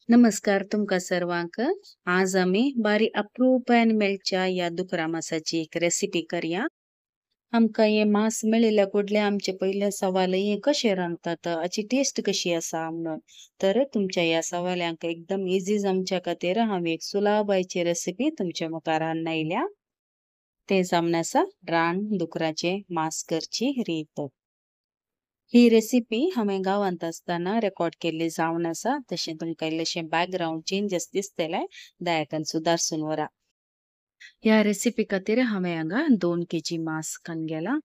नमस्कार तुमका सर्वांक. आज आम्ही बारी अप्रूपान मेळच्या या दुकरा मासाची एक रेसिपी करूया. आमका हे मास मेळिल्ल्या कुडले आमचे पहिले सवाल हे कशे रांदतात याची टेस्ट कशी असा म्हणून. तर तुमच्या या सवाल्यांक एकदम इझी जमच्या खातीर हांवें एक सुलभाची रेसिपी तुमच्या मुखार हाडून ते सामनासा रान डुकराचे मास करची रीत. ही रेसिपी हांवें गांवांत आसतना रेकॉर्ड केल्ली जावन आसा. तशें तुमकां इल्लेशें बॅकग्राऊंड चेंजेस दिसतले, दयाकन सुदारसून व्हरा. ह्या रेसिपी खातीर हांवें हांगा 2 केजी मांस घेवन गेलां.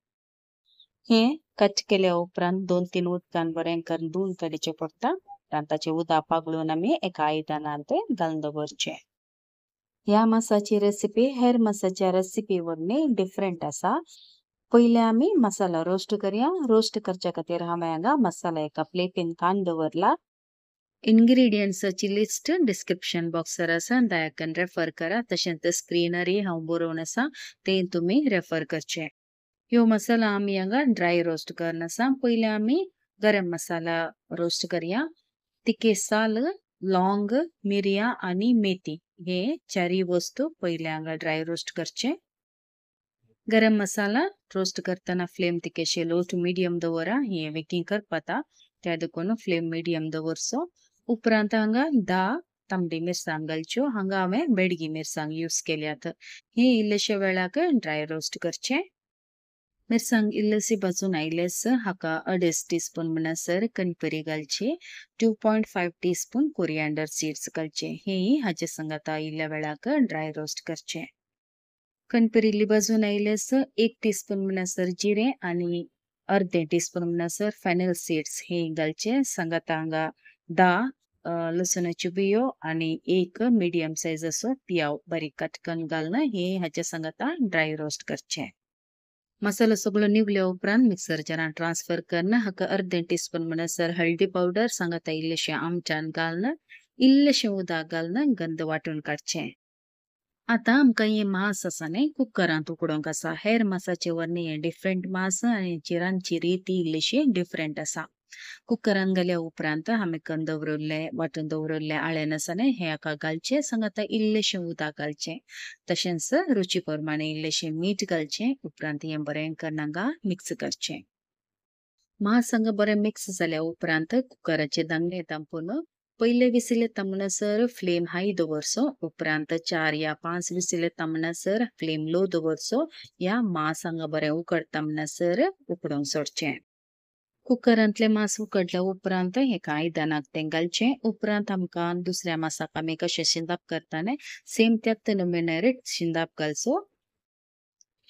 हें कट केल्या उपरांत 2-3 उदकान बरें करून धुवन काडचें पडटा. उपरांत ताचें उदक पागळून आमी एका आयदनांत तें घालून दवरचें. ह्या मासाची रेसिपी हेर मासाच्या रेसिपी वरवीं डिफरंट आसा. पहिले आमी मसाला रोस्ट करूया. रोस्ट करच्या खातीर हांवें हांगा मसाला एका प्लेटीन काडून दवरला. इन्ग्रेडियंट्साची लिस्ट डिस्क्रिप्शन बॉक्सार आसा, दयाकन रेफर करा. तशेंच स्क्रीनरय हांव बरोवन आसा, ते तुमी रेफर करचें. ह्यो मसाला आमी हांगा ड्राय रोस्ट करन आसा. पहिले आमी गरम मसाला रोस्ट करूया. तिखे साल, लौंग, मिरयां आनी मेथी हे चारय वस्तू पहिले हांगा ड्राय रोस्ट करचे. गरम मसाला रोस्ट करताना फ्लेम तिकेशे लो टू मीडियम दवरा. हे बेकिंग करपाता त्या देखून फ्लेम मीडियम दवरचो. उपरांत हांगा 10 तांबडी मिरसांग घालच्यो. हांगा हांवें बेडगी मिरसांग यूज केल्यात. हे इल्लेशे वेळाक ड्राय रोस्ट करचे. मिरसांग इल्लीशी भाजून आयलेस हाका 2.5 टीस्पून म्हणसर कणपरी घालची. 2.5 टीस्पून कोरिएंडर सीड्स घालचे. हेही हाचे संगत इल्ल्या वेळाक ड्राय रोस्ट करचे. कणपरी इल्ली भाजून आयलेस 1 टीस्पून म्हणसर जिरे आणि अर्धे टीस्पून म्हणसर फेनल सीड्स हे घालचे. संगत हांगा 10 लसणाच्यो बियो आणि एक मीडियम साइज असो पियाव बारीक कट करून घालणं हे हाच्या संगत ड्राय रोस्ट करचे. मसाला सगळो निवल्या उपरांत मिक्सर जारांत ट्रान्सफर करणं. हाका अर्धे टीस्पून म्हणसर हळदी पावडर सांगता इल्लेशें आमच्यान घालणं. इल्लेशें उदक घालणं गंध वाटून काडचें. आता आमकां हे मांस आसा न्ही कुकरांत उकडोवंक आसा. हेर मांसाचे वरणी हे डिफरंट मांस आनी चिरांची रीती इल्लीशी डिफरंट आसा. कुकरान घाल्या उपरांत हांवें करून दवरले वाटून दवरले आळेन आसा न्ही हे हाका घालचे. संगत इल्लेशें उदक घालचें. तशेंच रुची प्रमाणे इल्लेशें मीठ घालचें. उपरांत हें बरें करून हांगा मिक्स करचें. मांस हांगा बरें मिक्स जाल्या उपरांत कुकराचे दांगले तांपून पहिले विसील येता म्हणसर फ्लेम हाय दवरचो. उपरांत 4 या 5 विसील येता म्हणसर फ्लेम लो दवरचो. या मांस हांगा बरें उकडता म्हणसर उकडोवंक सोडचें. कुकरांतले मांस उकडल्या उपरांत एका आयदनाक तें घालचें. उपरांत आमकां दुसऱ्या मांसाक आमी कशें शिंदप करता न्ही सेम त्याच नमुन्यार शिंदप घालचो.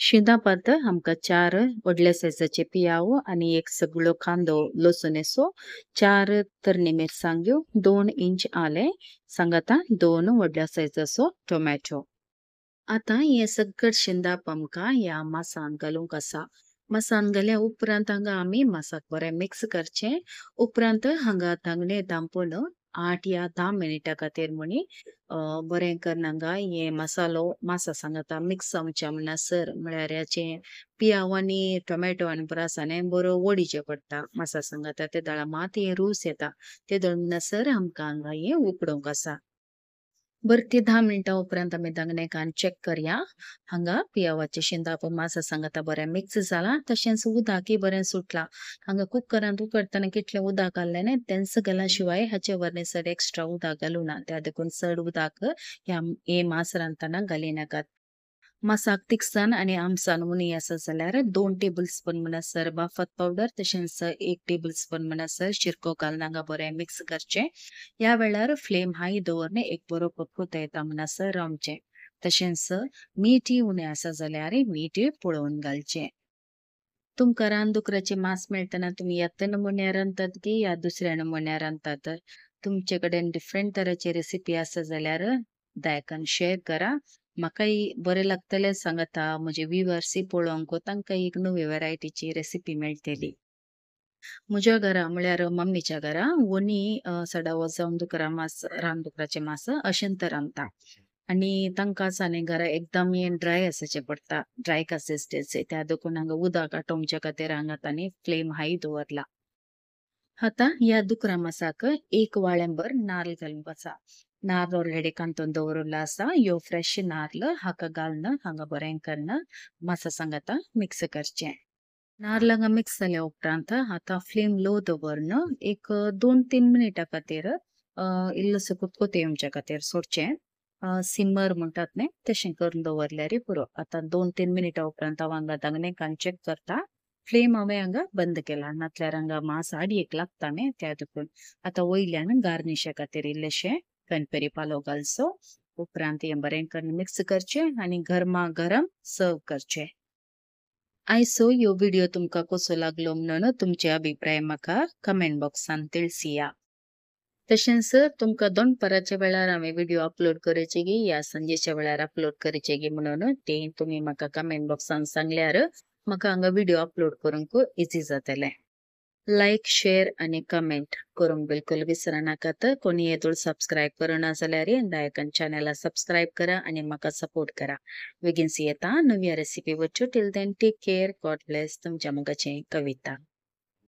शिंदपात आमकां 4 व्हडल्या सायजाचे पियाव आणि एक सगळो कांदो लसूण असो, 4 तरणी मिरसांग्यो, 2 इंच आले, सांगाता 2 व्हडल्या सायजाचो टोमॅटो. आता हे सगळं शिंदप आमकां ह्या मांसान घालूंक आसा. मसान घाल्या उपरांत हांगा आमी मांसाक बरें मिक्स करचें. उपरांत हांगा तांगडे तांपून 8 या 10 मिनिटां खातीर म्हणी बरें करून हांगा हे मसालो मांसा सांगता मिक्स जावच्या म्हणसर म्हळ्यार याचे पियाव आनी टोमॅटो आनी ब्रासाने बरो वडीचे पडटा. मांसा सांगता ते दळा मात हे रूस येता. ते दळूनसर आमकां हांगा हे उकडोवंक आसा. बरं ते 10 मिनिटां उपरांत आमी दांगणेकान चेक करया. हांगा पियावाचे शिंदप मांसा सांगता बरें मिक्स जाला. तशेंच उदकय बरें सुटला. हांगा कुकरांत उकडताना कितलें उदक घातलें न्ही तेंच घाला शिवाय हाचे वरणेसर एक्स्ट्रा उदक घालूं ना. त्या देखून चड उदक हे मांस रांदतना घालिनाकात. मांसाक तिखसाण आनी आमसाण उणी आसा जाल्यार 2 टेबल स्पून म्हणसर बाफत पावडर तशेंच 1 टेबल स्पून म्हणसर शिरको घालून हांगा बरें मिक्स करचें. या वेळार फ्लेम हाय दवरन एक बरो पळोवता येता म्हणसर रांदचें. तशेंच मीठय उणें आसा जाल्यार मीठय पळोवन घालचें. तुमकां रानदुकराचे मांस मेळटना तुमी यात नमुन्यार रांदतात की या दुसऱ्या नमुन्यार रांदतात. तुमचे कडेन डिफरंट तराची रेसिपी आसा जाल्यार दयाकन शेअर करा. म्हाकाय बरें लागतलें सांगता म्हजे व्ह्यूअर्सय पळोवंक तांकां एक नवी व्हरायटीची रेसिपी मेळटली. म्हज्या घरा म्हळ्यार मम्मीच्या घरा वोनी सडा वजावन दुकरा मांस रानदुकराचे मांस अशें तर रांदता. आणि तांकां आनी घरा एकदम हे ड्राय आसाचे पडटा. ड्राय कन्सिस्टन्सी त्या देखून हांगा उदक आटोवच्या खातीर हांगा तांणी फ्लेम हाय दवरला. आता या दुकरामासाक एक वाळंबर नारळ घालून बसा. नारळ ऑलरेडी कांतून दवरला असा. यो फ्रेश नारळ हाका घालणं हांगा बरें करणं मासा संग आता मिक्स करचे. नारळांगा मिक्स जाल्या उपरांत आता फ्लेम लो दवरणं एक 2-3 मिनिटां खातीर इल्लोसो कुतकुतो येवच्या खातीर सोडचें. सिमर म्हणटात न्ही तशें करून दवरल्यार पुरो. आता 2-3 मिनिटां उपरांत हांव हांगा धांगणेकान चेक करता. फ्लेम हांवें हांगा बंद केला नातल्यार हांगा मांस आडयेक लागता न्ही त्या देखून. आता वयल्यान गार्निशा खातीर इल्लेशें कणपेरी पालो घालचो. उपरांत हें बरें करून मिक्स करचें आनी गरमा गरम सर्व करचें. आयसो ह्यो व्हिडिओ तुमकां कसो लागलो म्हणून तुमचे अभिप्राय म्हाका कमेंट बॉक्सान तिळसिया. तशेंच तुमकां दनपाराच्या वेळार हांवें व्हिडिओ अपलोड करचे गी या संजेच्या वेळार अपलोड करचे गी म्हणून ते तुमी म्हाका कमेंट बॉक्सान सांगल्यार म्हाका हांगा व्हिडिओ अपलोड करूंक इझी जातलें. लायक शेअर आनी कमेंट करूंक बिलकुल विसरा नाकात. कोणी येदूळ सबस्क्राईब करुना जाल्यार दायकन चॅनलला सबस्क्राईब करा आनी म्हाका सपोर्ट करा. बेगीन येता नव्या रेसिपी वच्यो. Till then take care. God bless. तुमच्या मोगाचें कविता.